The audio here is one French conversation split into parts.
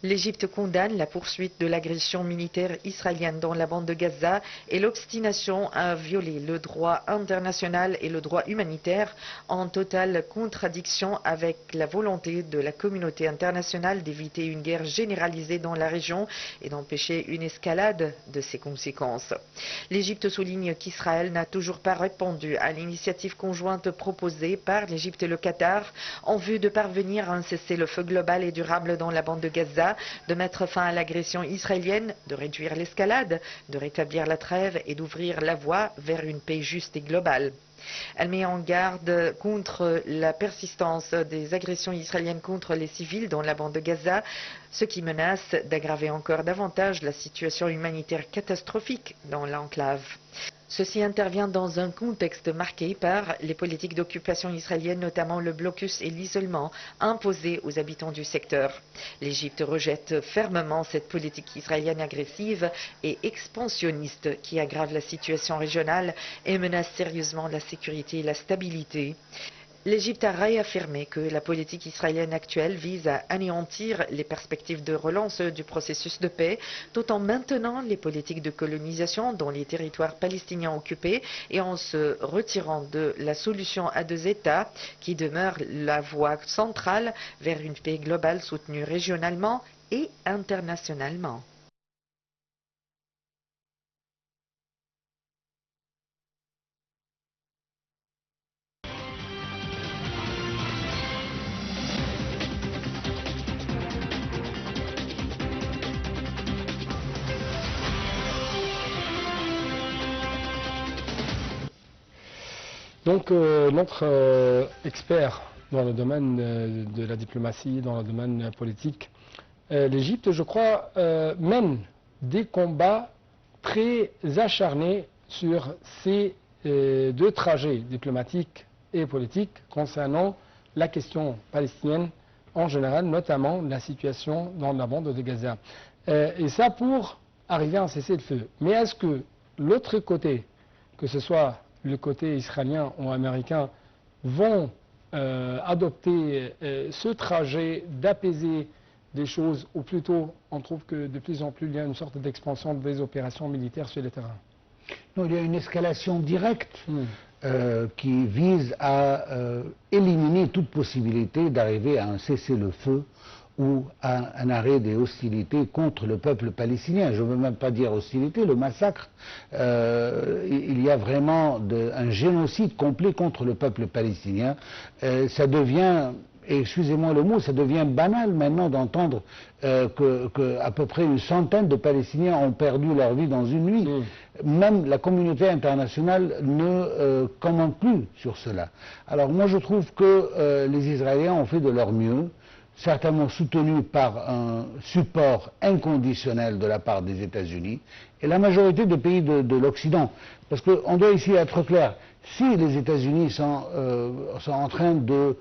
L'Égypte condamne la poursuite de l'agression militaire israélienne dans la bande de Gaza et l'obstination à violer le droit international et le droit humanitaire en totale contradiction avec la volonté de la communauté internationale d'éviter une guerre généralisée dans la région et d'empêcher une escalade de ses conséquences. L'Égypte souligne qu'Israël n'a toujours pas répondu à l'initiative conjointe proposée par l'Égypte et le Qatar en vue de parvenir à un cessez-le-feu global et durable dans la bande de Gaza, de mettre fin à l'agression israélienne, de réduire l'escalade, de rétablir la trêve et d'ouvrir la voie vers une paix juste et globale. Elle met en garde contre la persistance des agressions israéliennes contre les civils dans la bande de Gaza, ce qui menace d'aggraver encore davantage la situation humanitaire catastrophique dans l'enclave. Ceci intervient dans un contexte marqué par les politiques d'occupation israélienne, notamment le blocus et l'isolement imposés aux habitants du secteur. L'Égypte rejette fermement cette politique israélienne agressive et expansionniste qui aggrave la situation régionale et menace sérieusement la sécurité et la stabilité. L'Égypte a réaffirmé que la politique israélienne actuelle vise à anéantir les perspectives de relance du processus de paix, tout en maintenant les politiques de colonisation dans les territoires palestiniens occupés et en se retirant de la solution à deux États qui demeure la voie centrale vers une paix globale soutenue régionalement et internationalement. Donc notre expert dans le domaine de la diplomatie, dans le domaine politique, l'Égypte, je crois, mène des combats très acharnés sur ces deux trajets diplomatiques et politiques concernant la question palestinienne en général, notamment la situation dans la bande de Gaza. Et ça pour arriver à un cessez-le-feu. Mais est-ce que l'autre côté, que ce soit le côté israélien ou américain, vont adopter ce trajet d'apaiser des choses, ou plutôt on trouve que de plus en plus il y a une sorte d'expansion des opérations militaires sur le terrain? Non, il y a une escalation directe qui vise à éliminer toute possibilité d'arriver à un cessez-le-feu ou à un arrêt des hostilités contre le peuple palestinien. Je ne veux même pas dire hostilité, le massacre. Il y a vraiment un génocide complet contre le peuple palestinien. Ça devient, excusez-moi le mot, ça devient banal maintenant d'entendre qu'à peu près une centaine de Palestiniens ont perdu leur vie dans une nuit. Même la communauté internationale ne commente plus sur cela. Alors moi je trouve que les Israéliens ont fait de leur mieux, certainement soutenu par un support inconditionnel de la part des États-Unis et la majorité des pays de l'Occident. Parce qu'on doit ici être clair, si les États-Unis sont en train de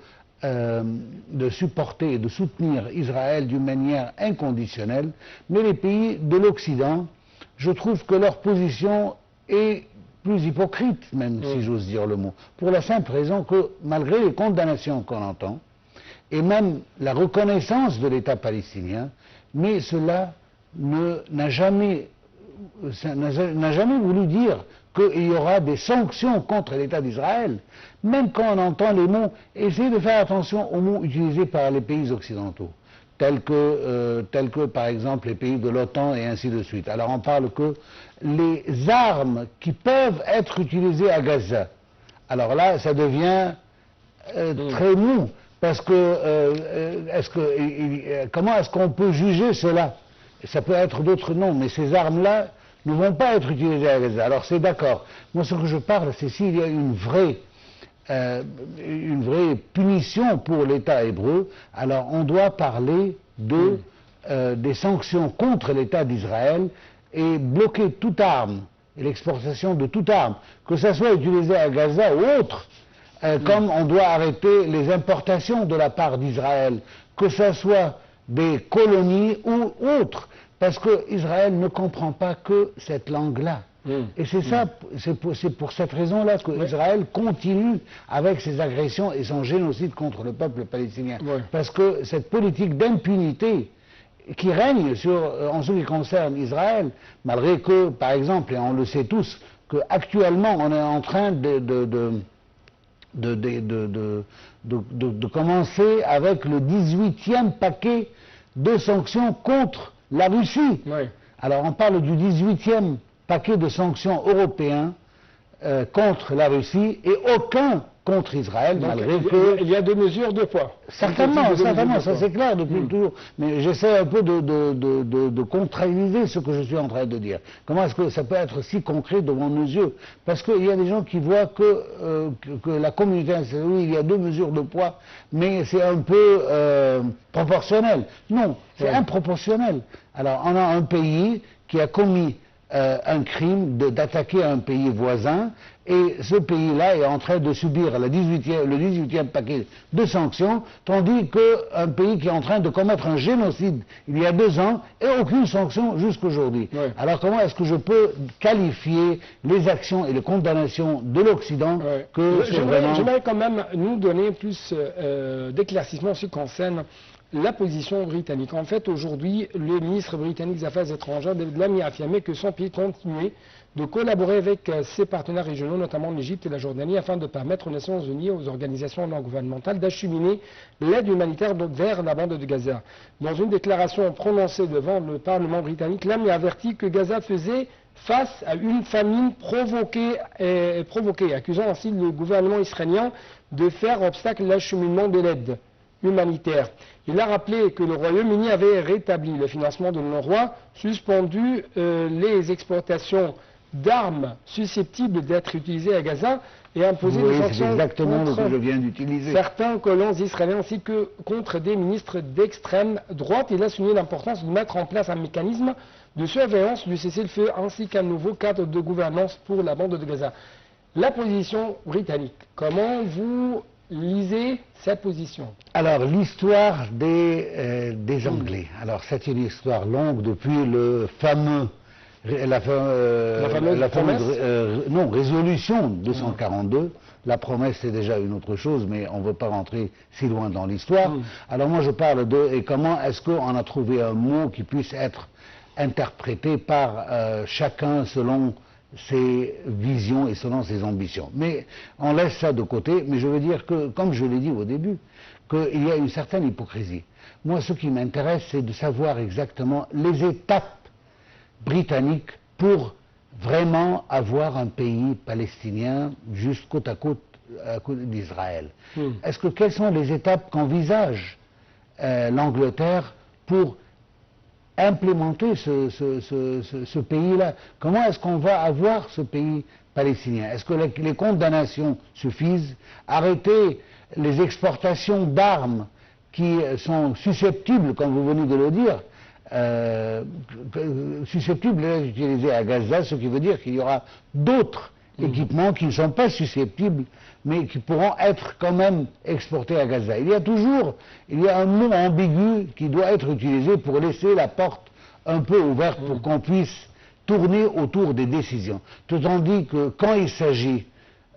supporter et de soutenir Israël d'une manière inconditionnelle, mais les pays de l'Occident, je trouve que leur position est plus hypocrite, même si j'ose dire le mot, pour la simple raison que malgré les condamnations qu'on entend, et même la reconnaissance de l'État palestinien, mais cela n'a jamais voulu dire qu'il y aura des sanctions contre l'État d'Israël. Même quand on entend les mots, essayez de faire attention aux mots utilisés par les pays occidentaux, tels que par exemple les pays de l'OTAN et ainsi de suite. Alors on parle que les armes qui peuvent être utilisées à Gaza, alors là ça devient très mou. Parce que, comment est-ce qu'on peut juger cela? Ça peut être d'autres noms, mais ces armes-là ne vont pas être utilisées à Gaza. Alors c'est d'accord. Moi, ce que je parle, c'est s'il y a une vraie punition pour l'État hébreu, alors on doit parler des sanctions contre l'État d'Israël et bloquer toute arme, et l'exportation de toute arme, que ça soit utilisé à Gaza ou autre. Comme on doit arrêter les importations de la part d'Israël, que ce soit des colonies ou autres, parce qu'Israël ne comprend pas que cette langue-là. Et c'est ça, c'est pour cette raison-là qu'Israël continue avec ses agressions et son génocide contre le peuple palestinien. Parce que cette politique d'impunité qui règne en ce qui concerne Israël, malgré que, par exemple, et on le sait tous, qu'actuellement on est en train de commencer avec le 18e paquet de sanctions contre la Russie. Oui. Alors on parle du 18e paquet de sanctions européens contre la Russie et aucun contre Israël, donc, malgré que... Il y a deux mesures de poids. Certainement, ça c'est clair depuis toujours. Mais j'essaie un peu de contrariser ce que je suis en train de dire. Comment est-ce que ça peut être si concret devant nos yeux? Parce qu'il y a des gens qui voient que la communauté internationale, oui, il y a deux mesures de poids, mais c'est un peu proportionnel. Non, c'est improportionnel. Alors, on a un pays qui a commis un crime d'attaquer un pays voisin, et ce pays-là est en train de subir le 18e paquet de sanctions, tandis qu'un pays qui est en train de commettre un génocide il y a 2 ans, et aucune sanction jusqu'aujourd'hui. Oui. Alors comment est-ce que je peux qualifier les actions et les condamnations de l'Occident que c'est vraiment... J'aimerais quand même nous donner plus d'éclaircissement en ce qui concerne la position britannique. En fait, aujourd'hui, le ministre britannique des Affaires étrangères, David Lammy, a affirmé que son pays continuait de collaborer avec ses partenaires régionaux, notamment l'Égypte et la Jordanie, afin de permettre aux Nations Unies et aux organisations non gouvernementales d'acheminer l'aide humanitaire vers la bande de Gaza. Dans une déclaration prononcée devant le Parlement britannique, Lammy a averti que Gaza faisait face à une famine provoquée, accusant ainsi le gouvernement israélien de faire obstacle à l'acheminement de l'aide humanitaire. Il a rappelé que le Royaume-Uni avait rétabli le financement de l'UNRWA, suspendu les exportations d'armes susceptibles d'être utilisées à Gaza et imposé des sanctions exactement contre ce que je viens d'utiliser. Certains colons israéliens ainsi que contre des ministres d'extrême droite. Il a souligné l'importance de mettre en place un mécanisme de surveillance du cessez-le-feu ainsi qu'un nouveau cadre de gouvernance pour la bande de Gaza. La position britannique, comment vous lisez cette position? Alors, l'histoire des Anglais. Alors, c'est une histoire longue depuis le fameux... La fameuse résolution 242. La promesse, c'est déjà une autre chose, mais on ne veut pas rentrer si loin dans l'histoire. Alors, moi, je parle et comment est-ce qu'on a trouvé un mot qui puisse être interprété par chacun selon ses visions et selon ses ambitions. Mais on laisse ça de côté, mais je veux dire que, comme je l'ai dit au début, qu'il y a une certaine hypocrisie. Moi, ce qui m'intéresse, c'est de savoir exactement les étapes britanniques pour vraiment avoir un pays palestinien juste côte à côte d'Israël. Quelles sont les étapes qu'envisage l'Angleterre pour implémenter ce pays-là? Comment est-ce qu'on va avoir ce pays palestinien? Est-ce que les condamnations suffisent? Arrêter les exportations d'armes qui sont susceptibles, comme vous venez de le dire, susceptibles d'être utilisées à Gaza, ce qui veut dire qu'il y aura d'autres équipements qui ne sont pas susceptibles, mais qui pourront être quand même exportés à Gaza. Il y a un mot ambigu qui doit être utilisé pour laisser la porte un peu ouverte pour qu'on puisse tourner autour des décisions. Tandis que quand il s'agit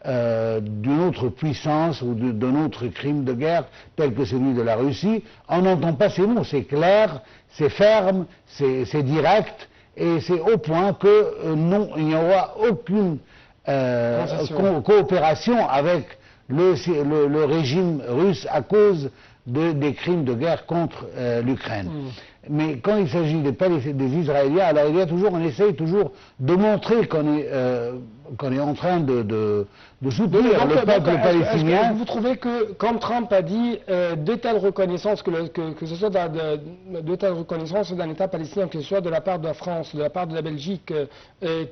d'une autre puissance ou d'un autre crime de guerre tel que celui de la Russie, on n'entend pas ces mots. C'est clair, c'est ferme, c'est direct, et c'est au point que non, il n'y aura aucune coopération avec le régime russe à cause des crimes de guerre contre l'Ukraine. Mais quand il s'agit des Israéliens, alors on essaye toujours de montrer qu'on est en train de soutenir le peuple palestinien. Est-ce que vous trouvez que, comme Trump a dit, de telles reconnaissances, que ce soit de telles reconnaissances d'un État palestinien, que ce soit de la part de la France, de la part de la Belgique,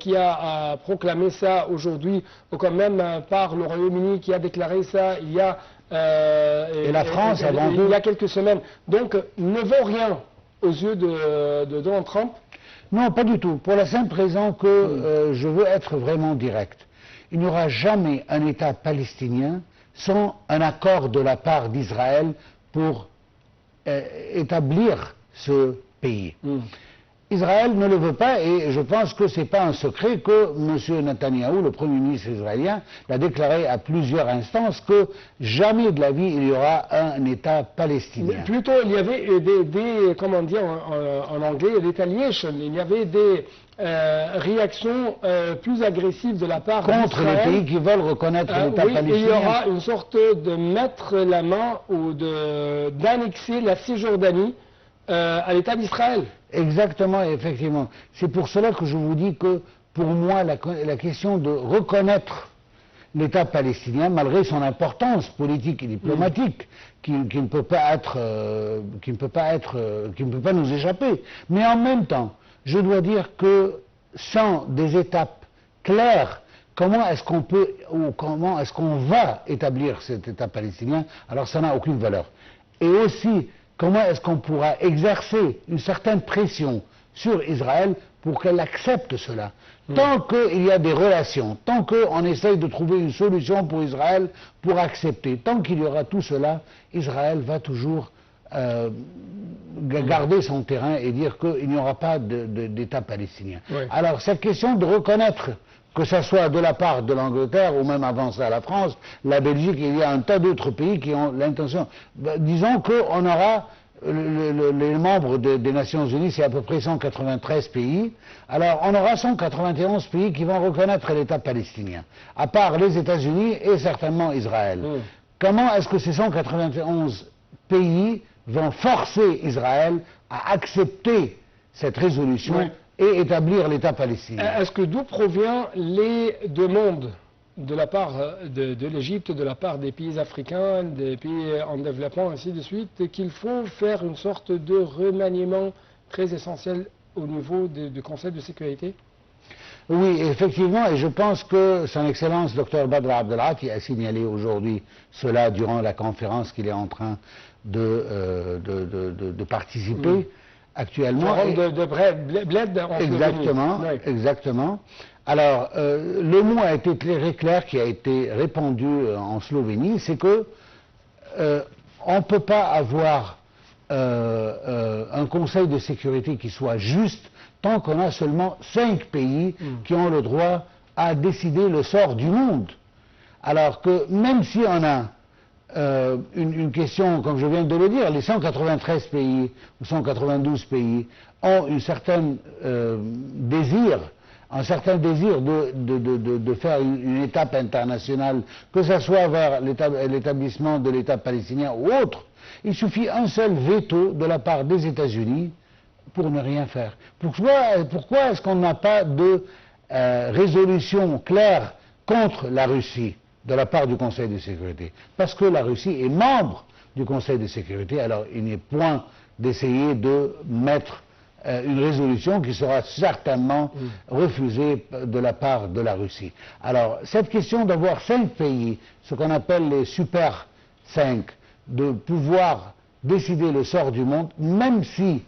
qui a proclamé ça aujourd'hui, ou quand même par le Royaume-Uni qui a déclaré ça il y a... et la France avant tout. Il y a quelques semaines. Donc, ne vaut rien aux yeux de Donald Trump? Non, pas du tout. Pour la simple raison que je veux être vraiment direct. Il n'y aura jamais un État palestinien sans un accord de la part d'Israël pour établir ce pays. Israël ne le veut pas et je pense que ce n'est pas un secret que M. Netanyahou, le Premier ministre israélien, l'a déclaré à plusieurs instances que jamais de la vie il y aura un État palestinien. Plutôt, il y avait comment dire en anglais, retaliation, il y avait des réactions plus agressives de la part contre les pays qui veulent reconnaître l'État palestinien. Il y aura une sorte de mettre la main ou d'annexer la Cisjordanie à l'État d'Israël. Exactement, effectivement. C'est pour cela que je vous dis que, pour moi, la question de reconnaître l'État palestinien, malgré son importance politique et diplomatique, qui ne peut pas nous échapper, mais en même temps, je dois dire que sans des étapes claires, comment est-ce qu'on peut ou comment est-ce qu'on va établir cet État palestinien, alors ça n'a aucune valeur. Et aussi, comment est-ce qu'on pourra exercer une certaine pression sur Israël pour qu'elle accepte cela? Tant qu'il y a des relations, tant qu'on essaye de trouver une solution pour Israël pour accepter, tant qu'il y aura tout cela, Israël va toujours garder son terrain et dire qu'il n'y aura pas d'État palestinien. Oui. Alors cette question de reconnaître, que ce soit de la part de l'Angleterre ou même avant ça la France, la Belgique, il y a un tas d'autres pays qui ont l'intention. Disons qu'on aura les membres des Nations Unies, c'est à peu près 193 pays. Alors on aura 191 pays qui vont reconnaître l'État palestinien, à part les États-Unis et certainement Israël. Comment est-ce que ces 191 pays vont forcer Israël à accepter cette résolution et établir l'État palestinien? Est-ce que d'où provient les demandes de la part de l'Égypte, de la part des pays africains, des pays en développement, ainsi de suite, qu'il faut faire une sorte de remaniement très essentiel au niveau du Conseil de sécurité? Oui, effectivement, et je pense que son Excellence Dr Badr Abdelati a signalé aujourd'hui cela durant la conférence qu'il est en train de participer actuellement. Bled en exactement, Slovénie. Exactement. Alors, le mot a été très clair qui a été répandu en Slovénie, c'est que on ne peut pas avoir un Conseil de sécurité qui soit juste tant qu'on a seulement 5 pays qui ont le droit à décider le sort du monde. Alors que même si on a une question, comme je viens de le dire, les 193 pays ou 192 pays ont un certain désir de faire une étape internationale, que ce soit vers l'établissement de l'État palestinien ou autre. Il suffit un seul veto de la part des États-Unis pour ne rien faire. Pourquoi est-ce qu'on n'a pas de résolution claire contre la Russie de la part du Conseil de sécurité? Parce que la Russie est membre du Conseil de sécurité, alors il n'est point d'essayer de mettre une résolution qui sera certainement refusée de la part de la Russie. Alors, cette question d'avoir 5 pays, ce qu'on appelle les Super 5, de pouvoir décider le sort du monde, même si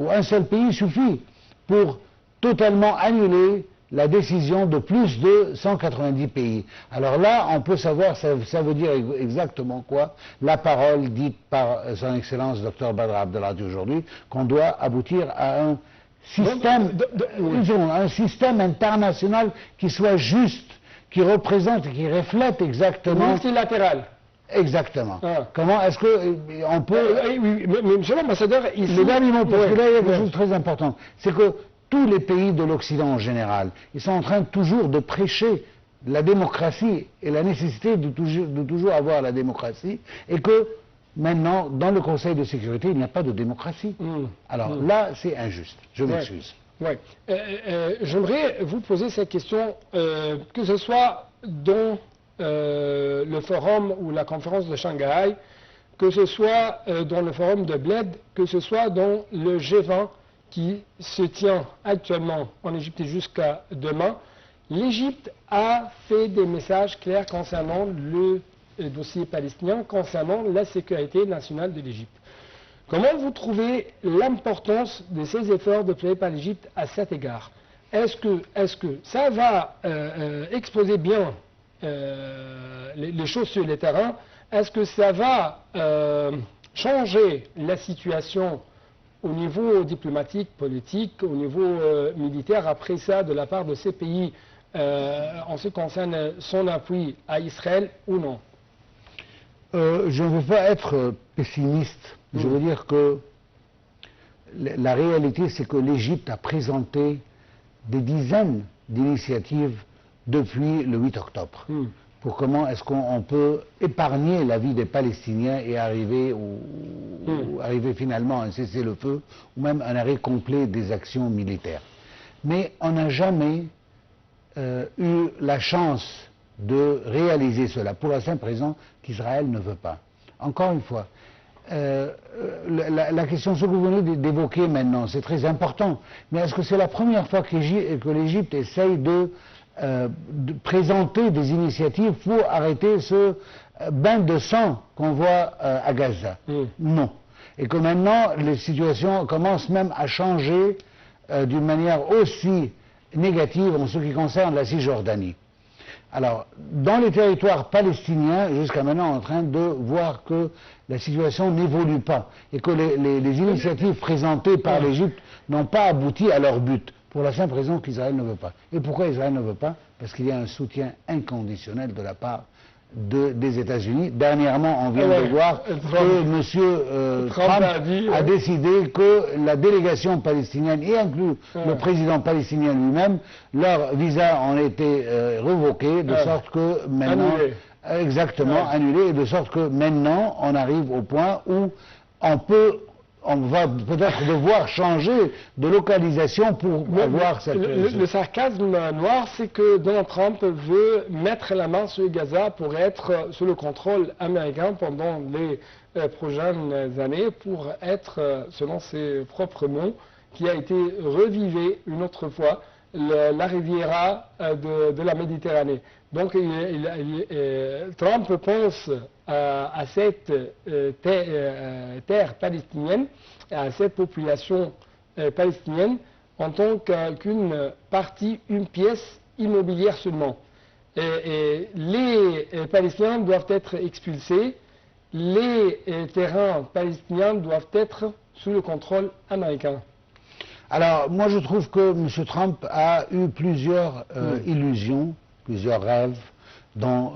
un seul pays suffit pour totalement annuler la décision de plus de 190 pays. Alors là, on peut savoir, ça veut dire exactement quoi, la parole dite par son Excellence Dr Badr Abdelati aujourd'hui, qu'on doit aboutir à un système, un système international qui soit juste, qui représente et qui reflète exactement... Multilatéral. Exactement. Comment est-ce qu'on peut... mais monsieur l'ambassadeur, ici... Le dernier mot, parce que là, il y a quelque chose de très important, c'est que tous les pays de l'Occident en général, ils sont en train toujours de prêcher la démocratie et la nécessité de toujours avoir la démocratie, et que maintenant, dans le Conseil de sécurité, il n'y a pas de démocratie. Alors là, c'est injuste. Je m'excuse. Ouais. J'aimerais vous poser cette question, que ce soit dans le forum ou la conférence de Shanghai, que ce soit dans le forum de Bled, que ce soit dans le G20 qui se tient actuellement en Égypte jusqu'à demain. L'Égypte a fait des messages clairs concernant le dossier palestinien, concernant la sécurité nationale de l'Égypte. Comment vous trouvez l'importance de ces efforts déployés par l'Égypte à cet égard? Est-ce que ça va exposer bien les choses sur le terrain? Est-ce que ça va changer la situation au niveau diplomatique, politique, au niveau militaire, après ça, de la part de ces pays, en ce qui concerne son appui à Israël ou non? Je ne veux pas être pessimiste. Je veux dire que la réalité, c'est que l'Égypte a présenté des dizaines d'initiatives depuis le 8 octobre. Pour comment est-ce qu'on peut épargner la vie des Palestiniens et arriver finalement à un cessez-le-feu ou même un arrêt complet des actions militaires. Mais on n'a jamais eu la chance de réaliser cela, pour la simple raison qu'Israël ne veut pas. Encore une fois, la question, ce que vous venez d'évoquer maintenant, c'est très important, mais est-ce que c'est la première fois que l'Égypte essaye de présenter des initiatives pour arrêter ce bain de sang qu'on voit à Gaza? Non. Et que maintenant, les situations commencent même à changer d'une manière aussi négative en ce qui concerne la Cisjordanie. Alors, dans les territoires palestiniens, jusqu'à maintenant, on est en train de voir que la situation n'évolue pas et que les initiatives présentées par l'Égypte n'ont pas abouti à leur but, pour la simple raison qu'Israël ne veut pas. Et pourquoi Israël ne veut pas? Parce qu'il y a un soutien inconditionnel de la part des États-Unis. Dernièrement, on vient de voir que M. Trump a décidé que la délégation palestinienne, y inclut le président palestinien lui-même, leurs visas ont été révoqués, de sorte que maintenant... Exactement, annulés, et de sorte que maintenant, on arrive au point où on va peut-être devoir changer de localisation pour avoir cette... Le sarcasme noir, c'est que Donald Trump veut mettre la main sur Gaza pour être sous le contrôle américain pendant les prochaines années, pour être, selon ses propres mots, qui a été revivé une autre fois, la Riviera de la Méditerranée. Donc Trump pense à cette terre palestinienne, à cette population palestinienne en tant qu'une partie, une pièce immobilière seulement. Et les Palestiniens doivent être expulsés, les terrains palestiniens doivent être sous le contrôle américain. Alors, moi je trouve que M. Trump a eu plusieurs illusions, plusieurs rêves, dont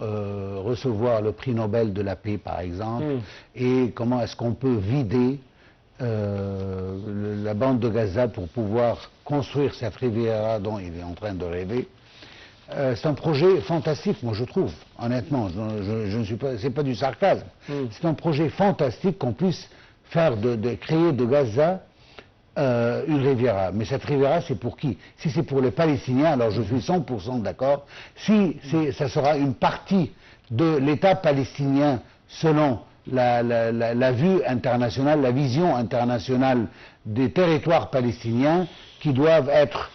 recevoir le prix Nobel de la paix par exemple, et comment est-ce qu'on peut vider la bande de Gaza pour pouvoir construire cette riviera dont il est en train de rêver. C'est un projet fantastique, moi je trouve, honnêtement, je ne suis pas, c'est pas du sarcasme, c'est un projet fantastique qu'on puisse faire créer de Gaza une riviera. Mais cette riviera, c'est pour qui? Si c'est pour les Palestiniens, alors je suis 100% d'accord. Si ça sera une partie de l'État palestinien selon la vue internationale, la vision internationale des territoires palestiniens qui doivent être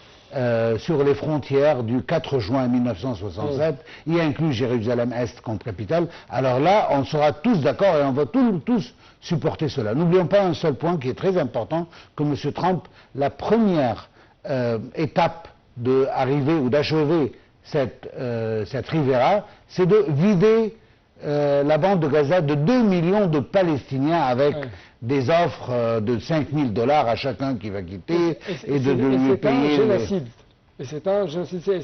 sur les frontières du 4 juin 1967, y inclut Jérusalem-Est comme capitale, alors là, on sera tous d'accord et on va tous supporter cela. N'oublions pas un seul point qui est très important, que M. Trump, la première étape d'arriver ou d'achever cette riviera, c'est de vider la bande de Gaza de 2 millions de Palestiniens avec des offres de $5 000 à chacun qui va quitter et de lui payer... C'est un génocide.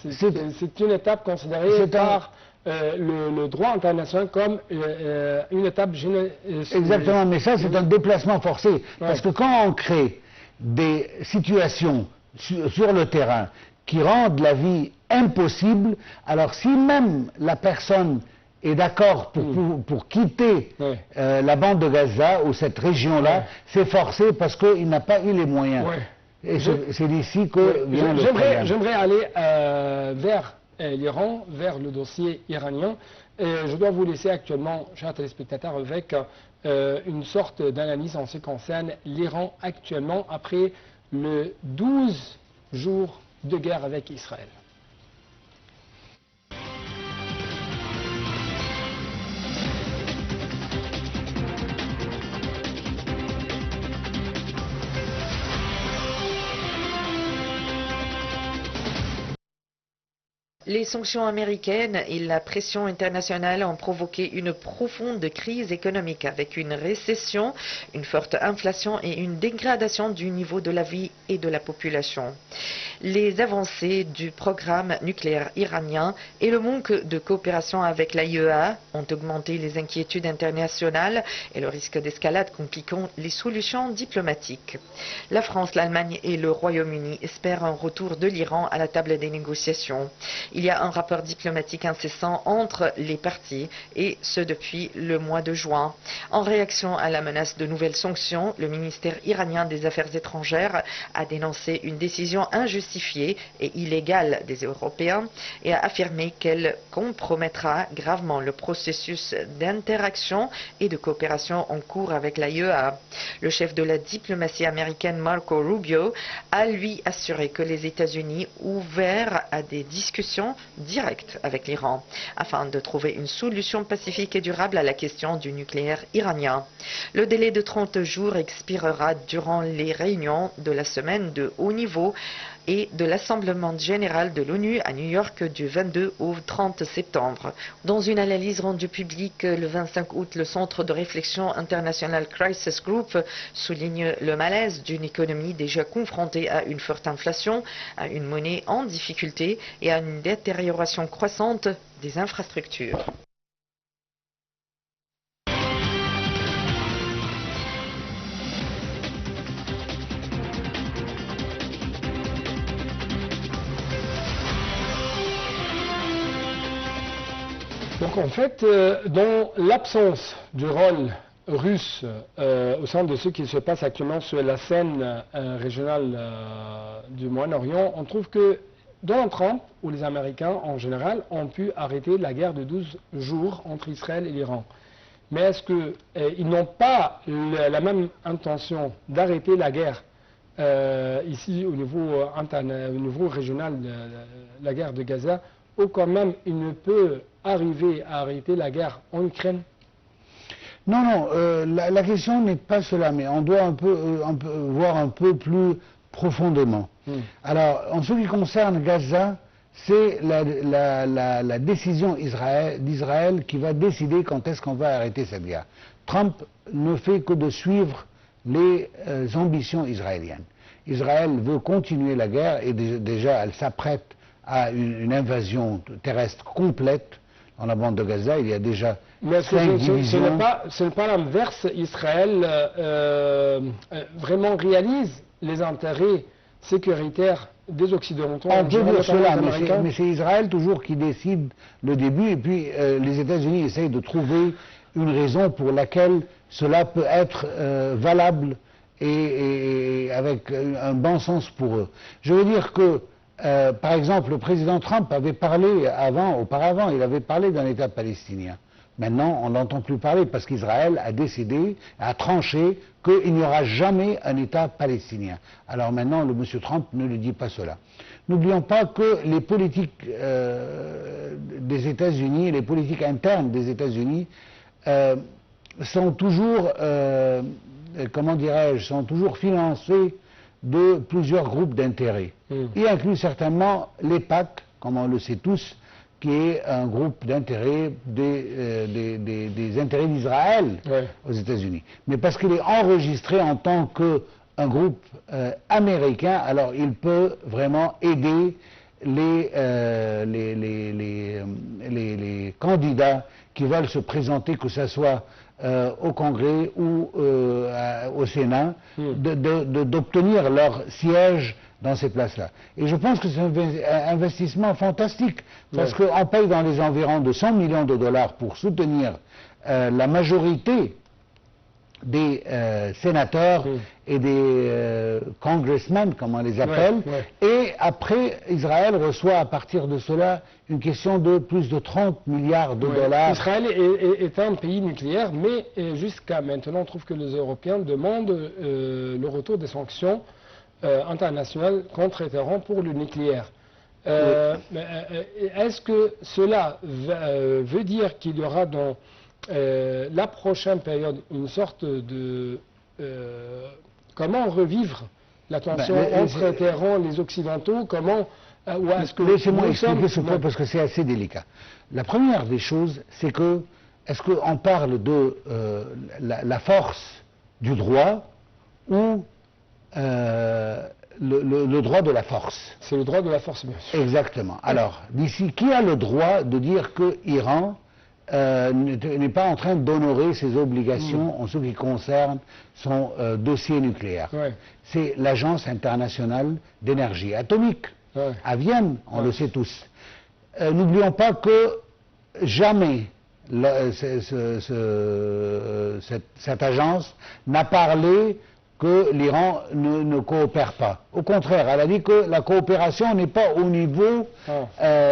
C'est une étape considérée par le droit international comme une étape génocide. Exactement, mais ça c'est un déplacement forcé. Parce que quand on crée des situations sur le terrain qui rendent la vie impossible, alors si même la personne est d'accord pour quitter la bande de Gaza ou cette région-là, c'est forcé parce qu'il n'a pas eu les moyens. Et c'est d'ici que vient le problème. J'aimerais aller vers l'Iran, vers le dossier iranien. Et je dois vous laisser actuellement, chers téléspectateurs, avec une sorte d'analyse en ce qui concerne l'Iran actuellement après le 12 jours de guerre avec Israël. Les sanctions américaines et la pression internationale ont provoqué une profonde crise économique avec une récession, une forte inflation et une dégradation du niveau de la vie et de la population. Les avancées du programme nucléaire iranien et le manque de coopération avec l'AIEA ont augmenté les inquiétudes internationales et le risque d'escalade compliquant les solutions diplomatiques. La France, l'Allemagne et le Royaume-Uni espèrent un retour de l'Iran à la table des négociations. Il y a un rapport diplomatique incessant entre les parties et ce depuis le mois de juin. En réaction à la menace de nouvelles sanctions, le ministère iranien des Affaires étrangères a dénoncé une décision injustifiée et illégale des Européens et a affirmé qu'elle compromettra gravement le processus d'interaction et de coopération en cours avec l'AIEA. Le chef de la diplomatie américaine Marco Rubio a lui assuré que les États-Unis ouverts à des discussions directes avec l'Iran afin de trouver une solution pacifique et durable à la question du nucléaire iranien. Le délai de 30 jours expirera durant les réunions de la semaine de haut niveau et de l'Assemblement général de l'ONU à New York du 22 au 30 septembre. Dans une analyse rendue publique le 25 août, le Centre de réflexion international Crisis Group souligne le malaise d'une économie déjà confrontée à une forte inflation, à une monnaie en difficulté et à une détérioration croissante des infrastructures. Donc en fait, dans l'absence du rôle russe au sein de ce qui se passe actuellement sur la scène régionale du Moyen-Orient, on trouve que Donald Trump ou les Américains en général ont pu arrêter la guerre de 12 jours entre Israël et l'Iran. Mais est-ce qu'ils n'ont pas la même intention d'arrêter la guerre ici au niveau régional, la guerre de Gaza, ou quand même il ne peut arriver à arrêter la guerre en Ukraine? Non, non, la question n'est pas cela, mais on doit voir un peu plus profondément. Alors, en ce qui concerne Gaza, c'est la décision d'Israël qui va décider quand est-ce qu'on va arrêter cette guerre. Trump ne fait que de suivre les ambitions israéliennes. Israël veut continuer la guerre et déjà elle s'apprête à une invasion terrestre complète dans la bande de Gaza. Il y a déjà 5 divisions. Ce n'est pas l'inverse. Israël vraiment réalise les intérêts sécuritaires des Occidentaux. On peut dire cela, mais c'est Israël toujours qui décide le début, et puis les États-Unis essayent de trouver une raison pour laquelle cela peut être valable et avec un bon sens pour eux. Je veux dire que par exemple, le président Trump avait parlé auparavant, il avait parlé d'un État palestinien. Maintenant, on n'entend plus parler parce qu'Israël a décidé, a tranché qu'il n'y aura jamais un État palestinien. Alors maintenant, le monsieur Trump ne le dit pas cela. N'oublions pas que les politiques des États-Unis, les politiques internes des États-Unis sont toujours, comment dirais-je, sont toujours financées de plusieurs groupes d'intérêts. Il inclut certainement l'EPAC, comme on le sait tous, qui est un groupe d'intérêts des intérêts d'Israël aux États-Unis. Mais parce qu'il est enregistré en tant qu'un groupe américain, alors il peut vraiment aider les candidats qui veulent se présenter, que ce soit au Congrès ou au Sénat, d'obtenir leur siège dans ces places-là. Et je pense que c'est un investissement fantastique, parce qu'on paye dans les environs de 100 millions de dollars pour soutenir la majorité des sénateurs et des congressmen, comme on les appelle, et après, Israël reçoit à partir de cela une question de plus de 30 milliards de dollars. Israël est un pays nucléaire, mais jusqu'à maintenant, on trouve que les Européens demandent le retour des sanctions internationales contre Téhéran pour le nucléaire. Est-ce que cela veut dire qu'il y aura dans la prochaine période une sorte de comment revivre la tension entre Téhéran et les Occidentaux, comment Laissez-moi expliquer ce point parce que c'est assez délicat. La première des choses, c'est que, est-ce qu'on parle de la force du droit ou le droit de la force? C'est le droit de la force, bien sûr. Exactement. Alors, d'ici, qui a le droit de dire que l'Iran n'est pas en train d'honorer ses obligations en ce qui concerne son dossier nucléaire? C'est l'Agence internationale d'énergie atomique, à Vienne, on le sait tous. N'oublions pas que jamais cette agence n'a parlé que l'Iran ne coopère pas. Au contraire, elle a dit que la coopération n'est pas au niveau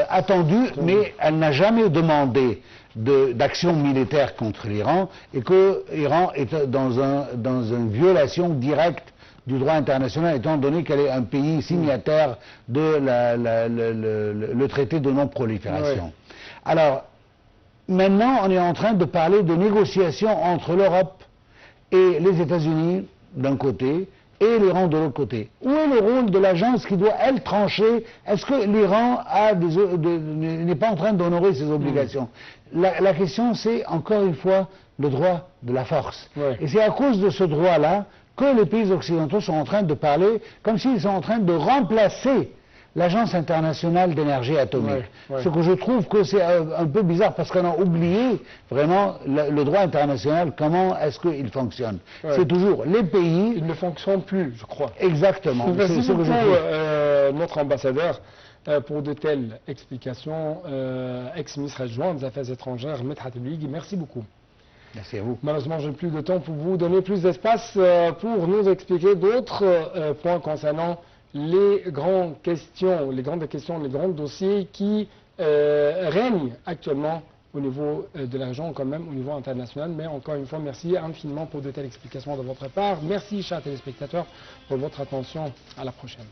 attendu, mais elle n'a jamais demandé d'action militaire contre l'Iran et que l'Iran est dans une violation directe du droit international, étant donné qu'elle est un pays signataire de le traité de non-prolifération. Alors, maintenant, on est en train de parler de négociations entre l'Europe et les États-Unis d'un côté et l'Iran de l'autre côté. Où est le rôle de l'agence qui doit, elle, trancher? Est-ce que l'Iran n'est pas en train d'honorer ses obligations? La question, c'est, encore une fois, le droit de la force. Et c'est à cause de ce droit-là que les pays occidentaux sont en train de parler comme s'ils sont en train de remplacer l'Agence internationale d'énergie atomique. Ce que je trouve que c'est un peu bizarre parce qu'on a oublié vraiment le droit international, comment est-ce qu'il fonctionne. C'est toujours les pays... Il ne fonctionne plus, je crois. Exactement. Merci beaucoup, notre ambassadeur, pour de telles explications. Ex-ministre adjoint des Affaires étrangères, Medhat Bligui, merci beaucoup. Merci à vous. Malheureusement, je n'ai plus de temps pour vous donner plus d'espace pour nous expliquer d'autres points concernant les grandes questions, les grands dossiers qui règnent actuellement au niveau de la région, quand même au niveau international. Mais encore une fois, merci infiniment pour de telles explications de votre part. Merci, chers téléspectateurs, pour votre attention. À la prochaine.